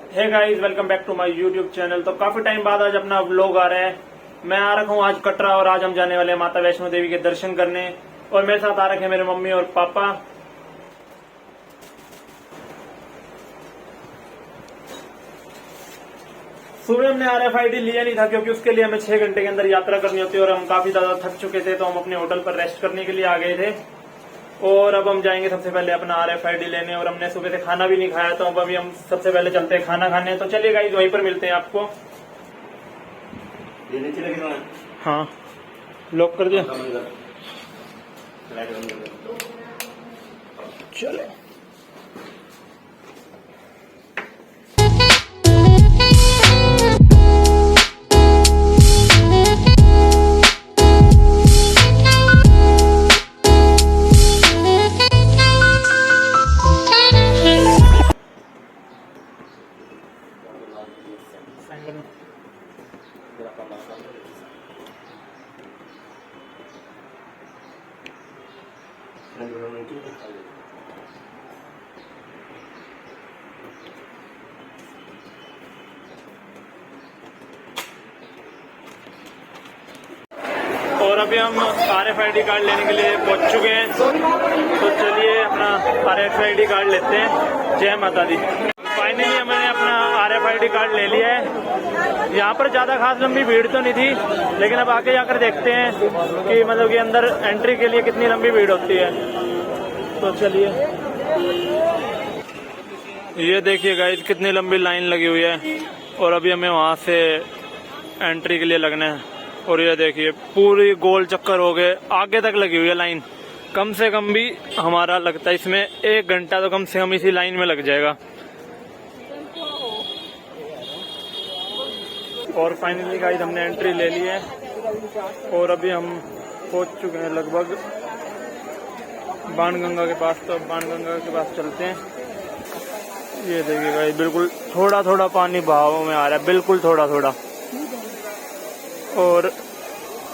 Hey guys, welcome back to my YouTube channel. तो काफी time बाद आज अपना व्लॉग आ रहा है। मैं आ रखा हूँ आज कटरा और आज हम जाने वाले हैं माता वैष्णो देवी के दर्शन करने। और मेरे साथ आ रखे हैं मेरे मम्मी और पापा। सुबह हमने RFID लिया नहीं था क्योंकि उसके लिए हमें 6 घंटे के अंदर यात्रा करनी होती है और हम काफी ज्यादा थक चुके थे, तो हम अपने होटल पर रेस्ट करने के लिए आ गए थे। और अब हम जाएंगे सबसे पहले अपना RFID लेने। और हमने सुबह से खाना भी नहीं खाया, तो अब अभी हम सबसे पहले चलते हैं खाना खाने। तो चलिए गाइस, वहीं पर मिलते हैं आपको। ये नीचे लगे ना? हाँ, लॉक कर दिया। चलो और अभी हम RFID कार्ड लेने के लिए पहुंच चुके हैं। तो चलिए अपना RFID कार्ड लेते हैं। जय माता दी। फाइनली हमने अपना RFID कार्ड ले लिया है। यहाँ पर ज्यादा खास लंबी भीड़ तो नहीं थी, लेकिन अब आगे जाकर देखते हैं कि मतलब कि अंदर एंट्री के लिए कितनी लंबी भीड़ होती है। तो चलिए, ये देखिए गाइस कितनी लंबी लाइन लगी हुई है। और अभी हमें वहां से एंट्री के लिए लगना है। और ये देखिए पूरी गोल चक्कर हो गए, आगे तक लगी हुई है लाइन। कम से कम भी हमारा लगता है इसमें 1 घंटा तो कम से कम इसी लाइन में लग जाएगा। और फाइनली गाइस हमने एंट्री ले ली है और अभी हम पहुंच चुके हैं लगभग बाणगंगा के पास। तो बाणगंगा के पास चलते हैं। ये देखिए गाइस बिल्कुल थोड़ा थोड़ा पानी बहाव में आ रहा है, बिल्कुल थोड़ा थोड़ा। और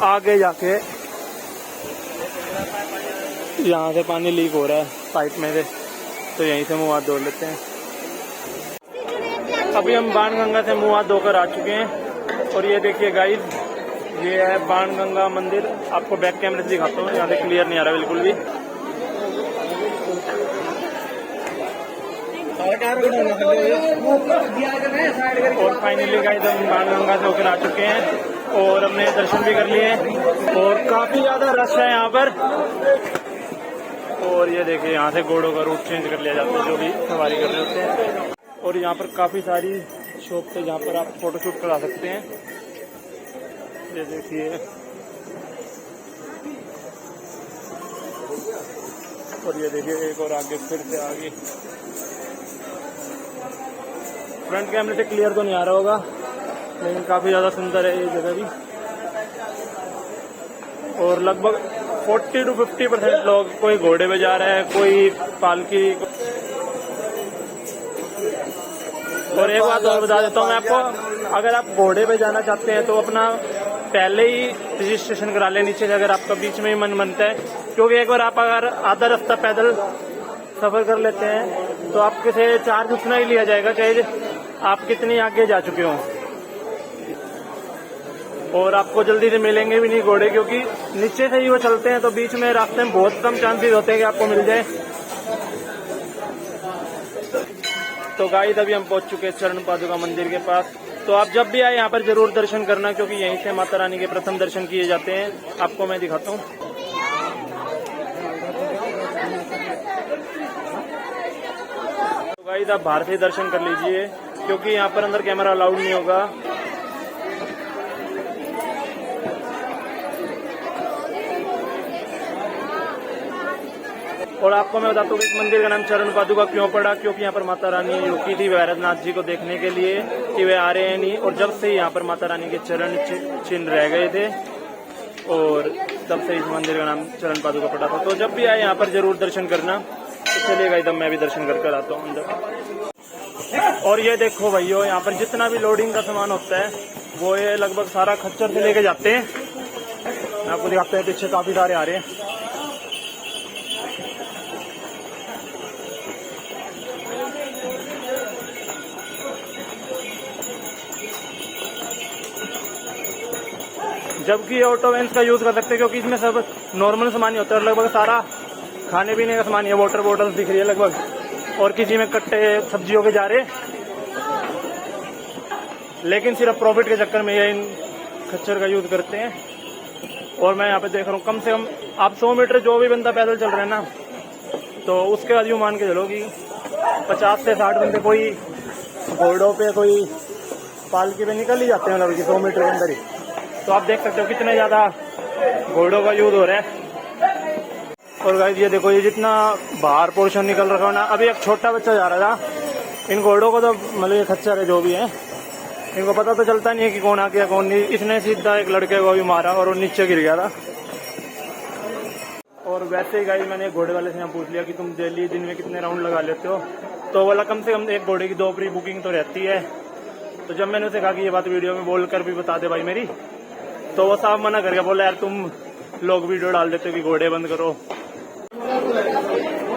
आगे जाके यहाँ से पानी लीक हो रहा है पाइप में से, तो यहीं से मुंह हाथ धो लेते हैं। अभी हम बाणगंगा से मुंह हाथ धोकर आ चुके हैं। और ये देखिए गाइस, ये है बाणगंगा मंदिर। आपको बैक कैमरे से दिखाता हूँ, यहाँ से क्लियर नहीं आ रहा बिल्कुल भी। और फाइनली गाइस हम बाणगंगा से होकर आ चुके हैं और हमने दर्शन भी कर लिए हैं। और काफी ज्यादा रश है यहाँ पर। और ये देखिए यहाँ से घोड़ों का रूट चेंज कर लिया जाता है जो भी सवारी कर रहे होते हैं। और यहाँ पर काफी सारी शॉप है जहाँ पर आप फोटोशूट करा सकते हैं। ये देखिए, और ये देखिए एक और आगे, फिर से आगे। फ्रंट कैमरे से क्लियर तो नहीं आ रहा होगा, लेकिन काफी ज्यादा सुंदर है ये जगह भी। और लगभग 40 to 50% लोग, कोई घोड़े पे जा रहा है, कोई पालकी। और एक बात और बता देता हूँ मैं आपको, अगर आप घोड़े पे जाना चाहते हैं तो अपना पहले ही रजिस्ट्रेशन करा लें नीचे से, अगर आपका बीच में ही मन बनता है। क्योंकि एक बार आप अगर आधा रास्ता पैदल सफर कर लेते हैं तो आपके से चार्ज उतना ही लिया जाएगा चाहे आप कितनी आगे जा चुके हों। और आपको जल्दी से मिलेंगे भी नहीं घोड़े, क्योंकि नीचे से ही वो चलते हैं, तो बीच में रास्ते में बहुत कम चांसेस होते हैं कि आपको मिल जाए। तो गाइस अभी हम पहुंच चुके हैं चरण पादुका मंदिर के पास। तो आप जब भी आए यहाँ पर जरूर दर्शन करना, क्योंकि यहीं से माता रानी के प्रथम दर्शन किए जाते हैं। आपको मैं दिखाता हूँ। तो गाइस आप बाहर से दर्शन कर लीजिए, क्योंकि यहाँ पर अंदर कैमरा अलाउड नहीं होगा। और आपको मैं बताता हूँ इस मंदिर का नाम चरण पादुका क्यों पड़ा, क्योंकि यहाँ पर माता रानी रुकी थी वैद्यनाथ जी को देखने के लिए कि वे आ रहे हैं नहीं। और जब से यहाँ पर माता रानी के चरण चिन्ह रह गए थे, और तब से इस मंदिर का नाम चरण पादुका पड़ा था। तो जब भी आए यहाँ पर जरूर दर्शन करना। तो चलिएगा एकदम, मैं भी दर्शन करके आता हूँ अंदर। और ये देखो भैया, यहाँ पर जितना भी लोडिंग का सामान होता है वो ये लगभग सारा खच्चर से लेके जाते हैं। मैं आपको दिखाते हैं, पीछे काफी सारे आ रहे हैं। जबकि ऑटो वैन्स का यूज कर सकते हैं क्योंकि इसमें सब नॉर्मल सामान ही होता है, लगभग सारा खाने पीने का सामान है। वाटर बॉटल्स दिख रही है लगभग, और किसी में कट्टे सब्जियों के जा रहे, लेकिन सिर्फ प्रॉफिट के चक्कर में ये इन खच्चर का यूज करते हैं। और मैं यहाँ पे देख रहा हूँ कम से कम आप 100 मीटर जो भी बंदा पैदल चल रहा है ना, तो उसके बाद यूँ मान के चलो कि 50 से 60 बंदे कोई घोड़ों पे कोई पालकी पे निकल ही जाते हैं, मतलब 100 मीटर के अंदर ही। तो आप देख सकते हो कितने ज्यादा घोड़ों का यूज हो रहा है। और गाइस ये देखो, ये जितना बाहर पोर्शन निकल रखा है ना, अभी एक छोटा बच्चा जा रहा था। इन घोड़ों को तो मतलब ये खच्चर है जो भी है, इनको पता तो चलता नहीं है कि कौन आ गया कौन नहीं। इसने सीधा एक लड़के को भी मारा और वो नीचे गिर गया था। और वैसे ही गाइस मैंने घोड़े वाले से यहाँ पूछ लिया कि तुम डेली दिन में कितने राउंड लगा लेते हो, तो बोला कम से कम एक घोड़े की 2 प्री बुकिंग तो रहती है। तो जब मैंने उसे कहा कि ये बात वीडियो में बोल कर भी बता दे भाई मेरी, तो वो साफ मना कर गया, बोला यार तुम लोग वीडियो डाल देते हो कि घोड़े बंद करो।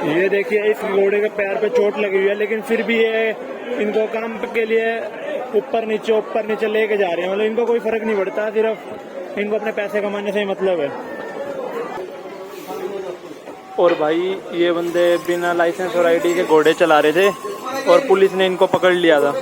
ये देखिए इस घोड़े के पैर पे चोट लगी हुई है, लेकिन फिर भी ये इनको काम के लिए ऊपर नीचे लेके जा रहे हैं। मतलब इनको कोई फर्क नहीं पड़ता, सिर्फ इनको अपने पैसे कमाने से ही मतलब है। और भाई ये बंदे बिना लाइसेंस और आईडी के घोड़े चला रहे थे और पुलिस ने इनको पकड़ लिया था।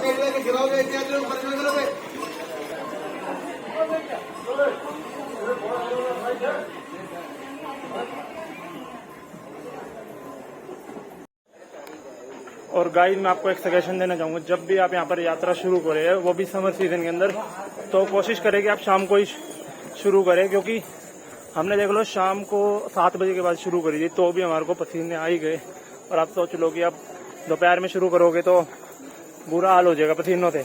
और गाइस मैं आपको एक सजेशन देना चाहूंगा, जब भी आप यहाँ पर यात्रा शुरू करें, वो भी समर सीजन के अंदर, तो कोशिश करें कि आप शाम को ही शुरू करें, क्योंकि हमने देख लो शाम को 7 बजे के बाद शुरू करी थी तो भी हमारे को पसीने आ ही गए। और आप सोच लो कि आप दोपहर में शुरू करोगे तो बुरा हाल हो जाएगा पसीनों से।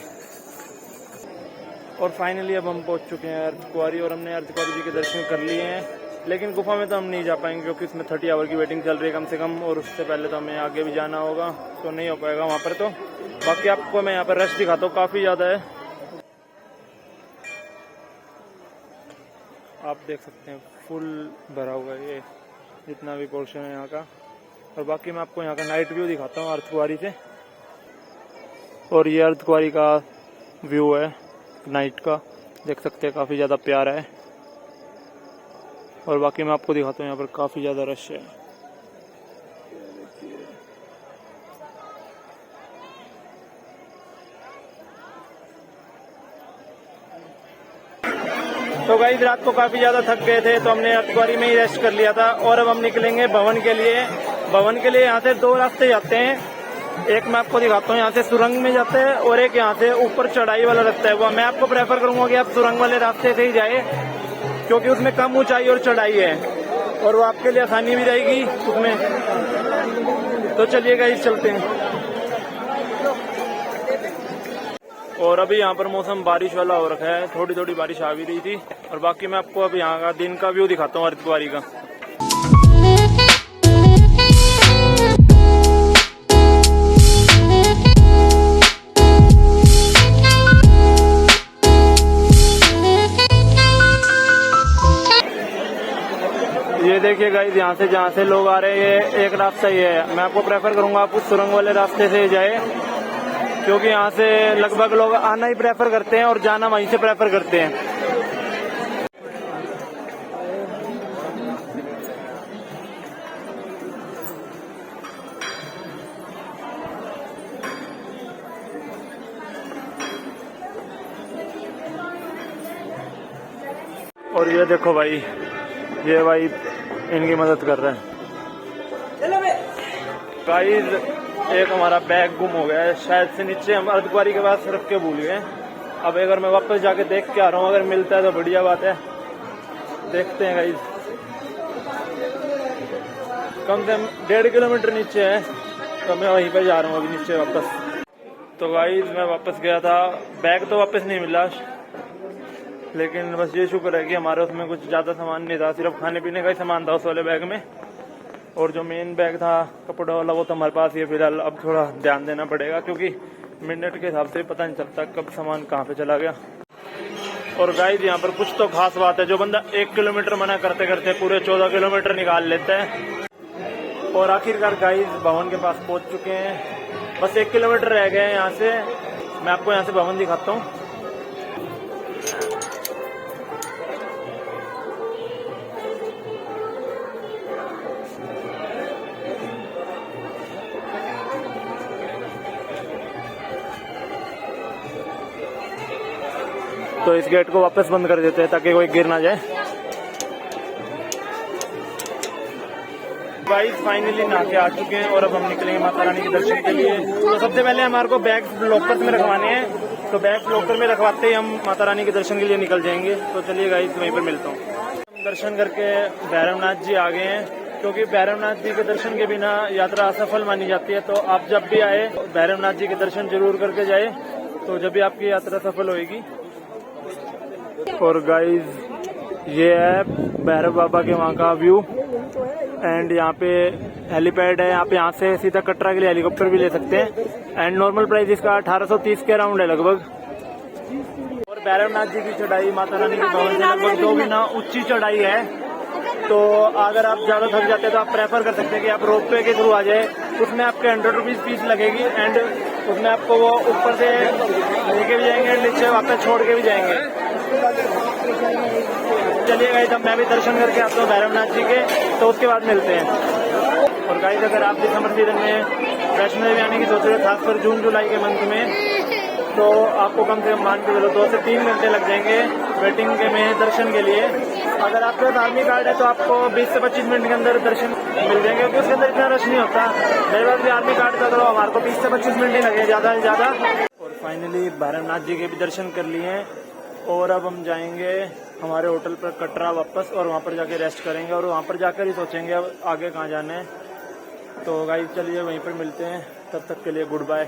और फाइनली अब हम पहुंच चुके हैं अर्धकुंवारी, और हमने अर्धकुंवारी जी के दर्शन कर लिए हैं। लेकिन गुफा में तो हम नहीं जा पाएंगे क्योंकि इसमें 30 आवर की वेटिंग चल रही है कम से कम, और उससे पहले तो हमें आगे भी जाना होगा, तो नहीं हो पाएगा वहाँ पर। तो बाकी आपको मैं यहाँ पर रश दिखाता हूँ, काफ़ी ज़्यादा है, आप देख सकते हैं फुल भरा हुआ है ये जितना भी पोर्शन है यहाँ का। और बाकी मैं आपको यहाँ का नाइट व्यू दिखाता हूँ अर्धकुंवारी से। और ये अर्धकुंवारी का व्यू है नाइट का, देख सकते हैं काफ़ी ज़्यादा प्यारा है। और बाकी मैं आपको दिखाता हूँ यहाँ पर काफ़ी ज़्यादा रश है। तो गाइस रात को काफ़ी ज़्यादा थक गए थे तो हमने अर्धकुंवारी में ही रेस्ट कर लिया था। और अब हम निकलेंगे भवन के लिए। भवन के लिए यहाँ से 2 रास्ते जाते हैं, एक मैं आपको दिखाता हूँ, यहाँ से सुरंग में जाते हैं, और एक यहाँ से ऊपर चढ़ाई वाला रास्ता है। वो मैं आपको प्रेफर करूँगा कि आप सुरंग वाले रास्ते से ही जाए, क्योंकि उसमें कम ऊंचाई और चढ़ाई है और वो आपके लिए आसानी भी रहेगी उसमें। तो चलिए गाइस चलते हैं। और अभी यहाँ पर मौसम बारिश वाला हो रखा है, थोड़ी थोड़ी बारिश आ भी रही थी। और बाकी मैं आपको अभी यहाँ का दिन का व्यू दिखाता हूँ अर्धकुंवारी का। ये देखिए गाइस, यहाँ से जहाँ से लोग आ रहे हैं एक रास्ता ही है। मैं आपको प्रेफर करूंगा आप उस सुरंग वाले रास्ते से जाए, क्योंकि यहाँ से लगभग लोग आना ही प्रेफर करते हैं और जाना वहीं से प्रेफर करते हैं। और ये देखो भाई, ये भाई इनकी मदद कर रहे हैं। गाइस एक हमारा बैग गुम हो गया है, शायद से नीचे हम अर्धकुंवारी के पास रख के भूल गए। अब अगर मैं वापस जाके देख के आ रहा हूँ, अगर मिलता है तो बढ़िया बात है, देखते हैं गाइस। कम से कम 1.5 किलोमीटर नीचे है, तो मैं वहीं पर जा रहा हूँ अभी नीचे वापस। तो गाइस मैं वापस गया था, बैग तो वापस नहीं मिला, लेकिन बस ये शुक्र है कि हमारे उसमें कुछ ज़्यादा सामान नहीं था, सिर्फ खाने पीने का ही सामान था उस वाले बैग में। और जो मेन बैग था कपड़ों वाला वो तो हमारे पास ही है फिलहाल। अब थोड़ा ध्यान देना पड़ेगा क्योंकि मिनट के हिसाब से पता नहीं चलता कब सामान कहाँ पे चला गया। और गाइस यहाँ पर कुछ तो खास बात है, जो बंदा 1 किलोमीटर मना करते करते पूरे 14 किलोमीटर निकाल लेता है। और आखिरकार गाइस भवन के पास पहुँच चुके हैं, बस 1 किलोमीटर रह गए हैं यहाँ से। मैं आपको यहाँ से भवन दिखाता हूँ। तो इस गेट को वापस बंद कर देते हैं ताकि कोई गिर ना जाए। गाइस फाइनली नहा के आ चुके हैं और अब हम निकलेंगे माता रानी के दर्शन के लिए। तो सबसे पहले हमारे को बैग लॉकर में रखवाने हैं, तो बैग लॉकर में रखवाते ही हम माता रानी के दर्शन के लिए निकल जाएंगे। तो चलिए गाइस वहीं पर मिलता हूँ। हम दर्शन करके भैरवनाथ जी आ गए हैं, क्योंकि भैरवनाथ जी के दर्शन के बिना यात्रा असफल मानी जाती है। तो आप जब भी आए भैरवनाथ जी के दर्शन जरूर करके जाए, तो जब भी आपकी यात्रा सफल होगी। और गाइस ये है भैरव बाबा के वहाँ का व्यू, एंड यहाँ पे हेलीपैड है। यहाँ से सीधा कटरा के लिए हेलीकॉप्टर भी ले सकते हैं, एंड नॉर्मल प्राइस इसका 1830 के अराउंड है लगभग। और भैरवनाथ जी की चढ़ाई माता रानी के भवन से लगभग 2 गुना ऊंची चढ़ाई है। तो अगर आप ज्यादा थक जाते हैं तो आप प्रेफर कर सकते हैं कि आप रोप वे के थ्रू आ जाए। उसमें आपके 100 रुपीज फीस लगेगी, एंड उसमें आपको वो ऊपर से लेके भी जाएंगे, नीचे वापस छोड़ के भी जाएंगे। चलिए गाइस अब मैं भी दर्शन करके आता हूँ भैरवनाथ जी के, तो उसके बाद मिलते हैं। और गाइस अगर आप भी समर सीजन में वैष्णो देवी आने की सोच रहे हो, खासकर जून जुलाई के मंथ में, तो आपको कम से कम मान के चलो 2 से 3 घंटे लग जाएंगे वेटिंग के में दर्शन के लिए। अगर आपके पास आर्मी कार्ड है तो आपको 20 से 25 मिनट के अंदर दर्शन मिल जाएंगे, क्योंकि उसके अंदर इतना रश नहीं होता। मेरे पास भी आर्मी कार्ड था तो हमारे को 20 से 25 मिनट ही लगे ज्यादा से ज्यादा। और फाइनली भैरवनाथ जी के भी दर्शन कर लिए हैं, और अब हम जाएंगे हमारे होटल पर कटरा वापस, और वहाँ पर जाके रेस्ट करेंगे, और वहाँ पर जाकर ही सोचेंगे अब आगे कहाँ जाना है। तो गाइस चलिए वहीं पर मिलते हैं, तब तक के लिए गुड बाय।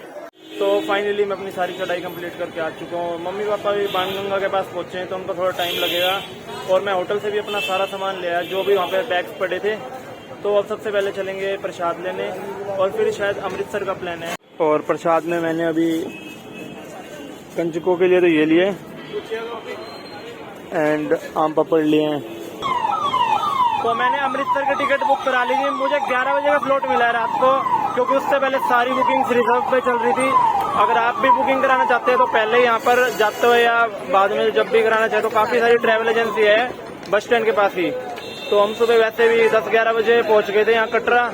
तो फाइनली मैं अपनी सारी चढ़ाई कंप्लीट करके आ चुका हूँ। मम्मी पापा भी बाणगंगा के पास पहुंचे हैं, तो उनको थोड़ा टाइम लगेगा। और मैं होटल से भी अपना सारा सामान ले आया, जो भी वहाँ पे बैग्स पड़े थे। तो अब सबसे पहले चलेंगे प्रसाद लेने, और फिर शायद अमृतसर का प्लान है। और प्रसाद में मैंने अभी कंजकों के लिए तो ये लिए, एंड आम पापड़ लिए हैं। तो मैंने अमृतसर की टिकट बुक करा ली थी। मुझे 11 बजे का फ्लोट मिला है रात को, क्योंकि उससे पहले सारी बुकिंग रिजर्व पे चल रही थी। अगर आप भी बुकिंग कराना चाहते हैं तो पहले यहाँ पर जाते हुए या बाद में जब भी कराना चाहे, तो काफी सारी ट्रैवल एजेंसी है बस स्टैंड के पास ही। तो हम सुबह वैसे भी 10-11 बजे पहुंच गए थे यहाँ कटरा,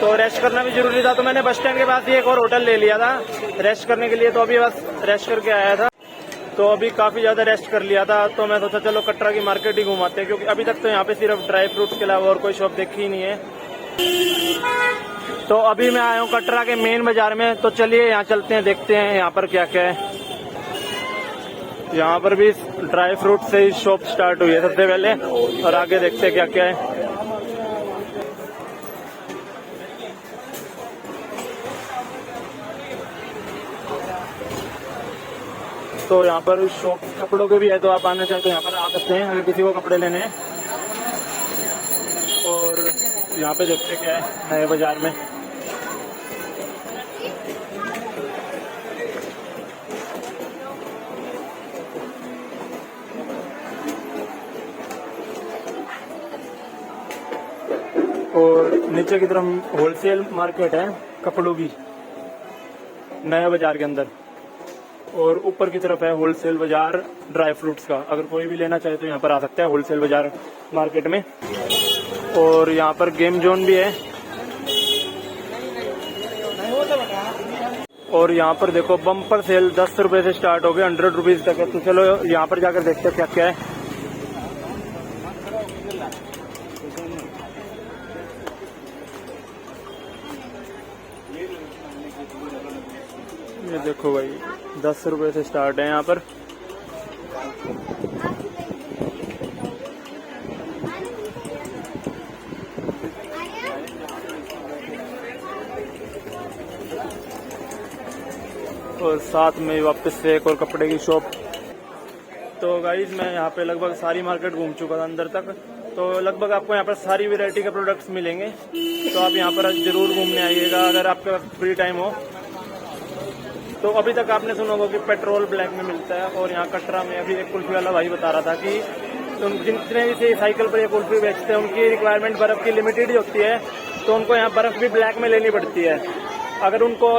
तो रेस्ट करना भी जरूरी था। तो मैंने बस स्टैंड के पास ही एक और होटल ले लिया था रेस्ट करने के लिए, तो अभी बस रेस्ट करके आया था। तो अभी काफी ज्यादा रेस्ट कर लिया था, तो मैं सोचा चलो कटरा की मार्केट ही घुमाते हैं, क्योंकि अभी तक तो यहाँ पे सिर्फ ड्राई फ्रूट के अलावा और कोई शॉप देखी ही नहीं है। तो अभी मैं आया हूँ कटरा के मेन बाजार में, तो चलिए यहाँ चलते हैं, देखते हैं यहाँ पर क्या क्या है। यहाँ पर भी ड्राई फ्रूट से ही शॉप स्टार्ट हुई है सबसे पहले, और आगे देखते हैं क्या क्या है। तो यहाँ पर शॉप कपड़ों के भी है, तो आप आना चाहते तो यहाँ पर आ सकते हैं अगर किसी को कपड़े लेने हैं। और यहाँ पे देखते क्या है नए बाजार में। और नीचे की तरफ होलसेल मार्केट है कपड़ों की नया बाजार के अंदर, और ऊपर की तरफ है होलसेल बाजार ड्राई फ्रूट्स का। अगर कोई भी लेना चाहे तो यहाँ पर आ सकता है होलसेल बाजार मार्केट में। और यहाँ पर गेम जोन भी है, और यहाँ पर देखो बम्पर सेल 10 रुपए से स्टार्ट हो गए 100 रुपीज तक है। तो चलो यहाँ पर जाकर देखते हैं क्या क्या है। ये देखो भाई 10 रुपए से स्टार्ट है यहाँ पर। और साथ में वापस से एक और कपड़े की शॉप। तो गाइज मैं यहाँ पे लगभग सारी मार्केट घूम चुका था अंदर तक, तो लगभग आपको यहाँ पर सारी वैरायटी के प्रोडक्ट्स मिलेंगे। तो आप यहाँ पर जरूर घूमने आइएगा अगर आपके पास फ्री टाइम हो। तो अभी तक आपने सुना होगा कि पेट्रोल ब्लैक में मिलता है, और यहाँ कटरा में अभी एक कुल्फी वाला भाई बता रहा था कि जितने भी से साइकिल पर ये कुल्फी बेचते हैं उनकी रिक्वायरमेंट बर्फ की लिमिटेड ही होती है, तो उनको यहाँ बर्फ भी ब्लैक में लेनी पड़ती है। अगर उनको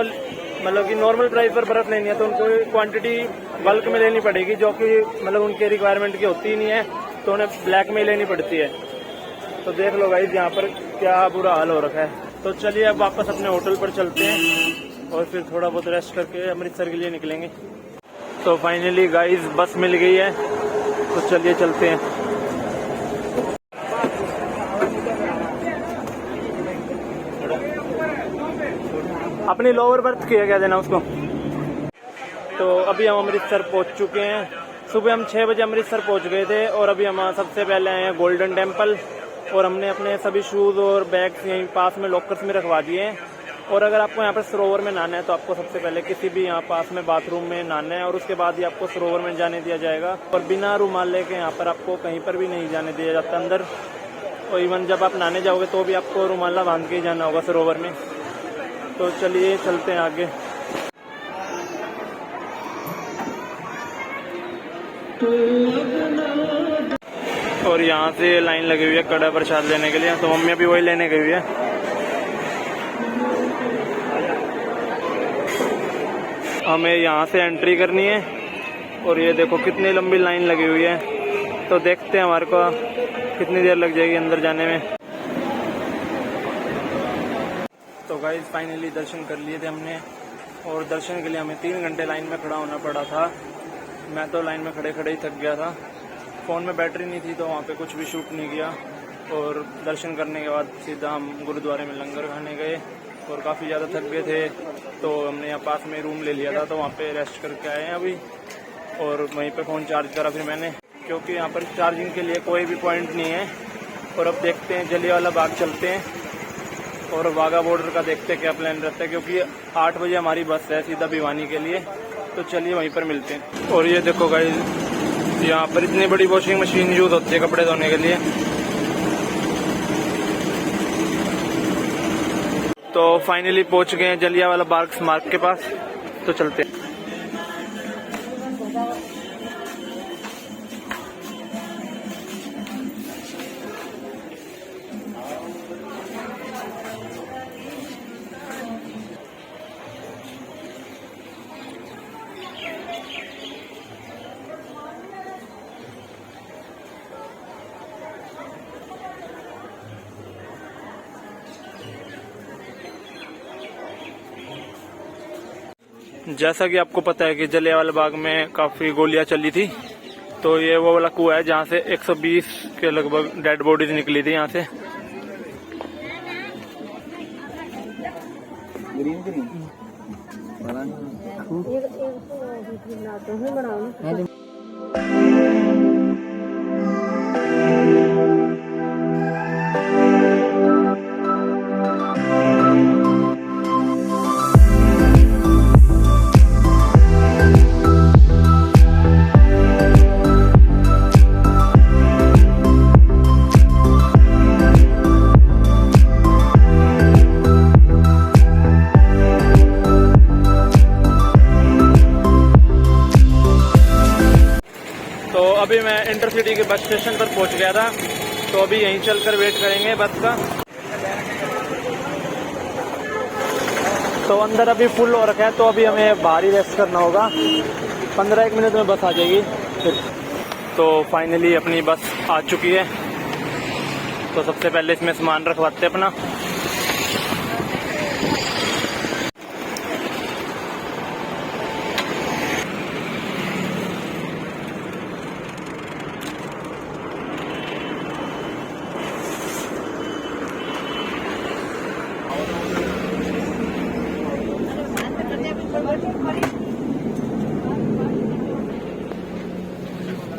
मतलब कि नॉर्मल प्राइस पर बर्फ लेनी है तो उनको क्वांटिटी बल्क में लेनी पड़ेगी, जो कि मतलब उनके रिक्वायरमेंट की होती ही नहीं है, तो उन्हें ब्लैक में ही लेनी पड़ती है। तो देख लो गाइस यहाँ पर क्या बुरा हाल हो रखा है। तो चलिए अब वापस अपने होटल पर चलते हैं, और फिर थोड़ा बहुत रेस्ट करके अमृतसर के लिए निकलेंगे। तो फाइनली गाइस बस मिल गई है, तो चलिए चलते हैं। अपनी लोअर बर्थ किया क्या देना उसको। तो अभी हम अमृतसर पहुंच चुके हैं। सुबह हम 6 बजे अमृतसर पहुंच गए थे और अभी हम सबसे पहले आए हैं गोल्डन टेम्पल और हमने अपने सभी शूज़ और बैग्स यहीं पास में लॉकर्स में रखवा दिए हैं। और अगर आपको यहाँ पर सरोवर में नहाना है तो आपको सबसे पहले किसी भी यहाँ पास में बाथरूम में नहाना है और उसके बाद ही आपको सरोवर में जाने दिया जाएगा। और बिना रुमाल लेके यहाँ पर आपको कहीं पर भी नहीं जाने दिया जाता अंदर। और इवन जब आप नहाने जाओगे तो भी आपको रुमाला बांध के ही जाना होगा सरोवर में। तो चलिए चलते हैं आगे। और यहाँ से लाइन लगी हुई है कड़ा प्रसाद लेने के लिए, तो मम्मी अभी वही लेने गई हुई है। हमें यहाँ से एंट्री करनी है और ये देखो कितनी लंबी लाइन लगी हुई है। तो देखते हैं हमारे को कितनी देर लग जाएगी अंदर जाने में। तो गाइस फाइनली दर्शन कर लिए थे हमने और दर्शन के लिए हमें 3 घंटे लाइन में खड़ा होना पड़ा था। मैं तो लाइन में खड़े खड़े ही थक गया था। फ़ोन में बैटरी नहीं थी तो वहाँ पे कुछ भी शूट नहीं किया। और दर्शन करने के बाद सीधा हम गुरुद्वारे में लंगर खाने गए और काफ़ी ज़्यादा थक गए थे तो हमने यहाँ पास में रूम ले लिया था, तो वहाँ पे रेस्ट करके आए हैं अभी। और वहीं पे फ़ोन चार्ज करा फिर मैंने, क्योंकि यहाँ पर चार्जिंग के लिए कोई भी पॉइंट नहीं है। और अब देखते हैं जलियांवाला बाग चलते हैं और वाघा बॉर्डर का देखते हैं क्या प्लान रहता है, क्योंकि 8 बजे हमारी बस है सीधा भिवानी के लिए। तो चलिए वहीं पर मिलते हैं। और ये देखो गाइस, यहाँ पर इतनी बड़ी वॉशिंग मशीन यूज होती है कपड़े धोने के लिए। तो फाइनली पहुंच गए हैं जलियांवाला बाग स्मारक के पास, तो चलते हैं। जैसा कि आपको पता है कि जलियांवाला बाग में काफी गोलियां चली थी, तो ये वो वाला कुआं है जहाँ से 120 के लगभग डेड बॉडीज निकली थी यहाँ से। तो अभी मैं इंटरसिटी के बस स्टेशन पर पहुंच गया था, तो अभी यहीं चलकर वेट करेंगे बस का। तो अंदर अभी फुल हो रखा है, तो अभी हमें बाहर ही रेस्ट करना होगा। 15-1 मिनट में बस आ जाएगी फिर। तो फाइनली अपनी बस आ चुकी है, तो सबसे पहले इसमें सामान रखवाते हैं अपना।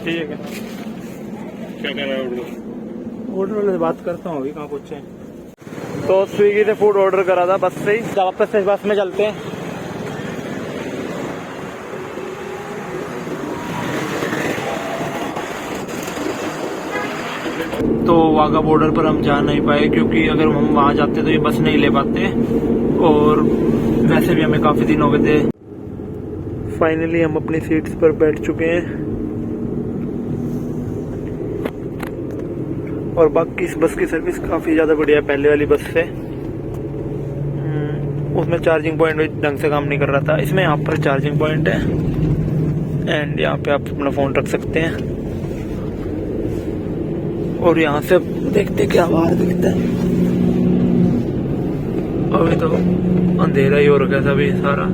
ठीक है, क्या कर रहा है? ऑर्डर वाले से बात करता हूँ, अभी कहाँ पहुँचे हैं। तो स्विगी से फूड ऑर्डर करा था बस से ही, वापस से बस में चलते हैं। तो वाघा बॉर्डर पर हम जा नहीं पाए, क्योंकि अगर हम वहाँ जाते तो ये बस नहीं ले पाते, और वैसे भी हमें काफ़ी दिन हो गए थे। फाइनली हम अपनी सीट्स पर बैठ चुके हैं और बाकी इस बस की सर्विस काफ़ी ज़्यादा बढ़िया है पहले वाली बस से। उसमें चार्जिंग पॉइंट भी ढंग से काम नहीं कर रहा था, इसमें यहाँ पर चार्जिंग पॉइंट है एंड यहाँ पे आप अपना फ़ोन रख सकते हैं। और यहाँ से देखते क्या बाहर दिखता है। अभी तो अंधेरा ही हो रखा है अभी सारा।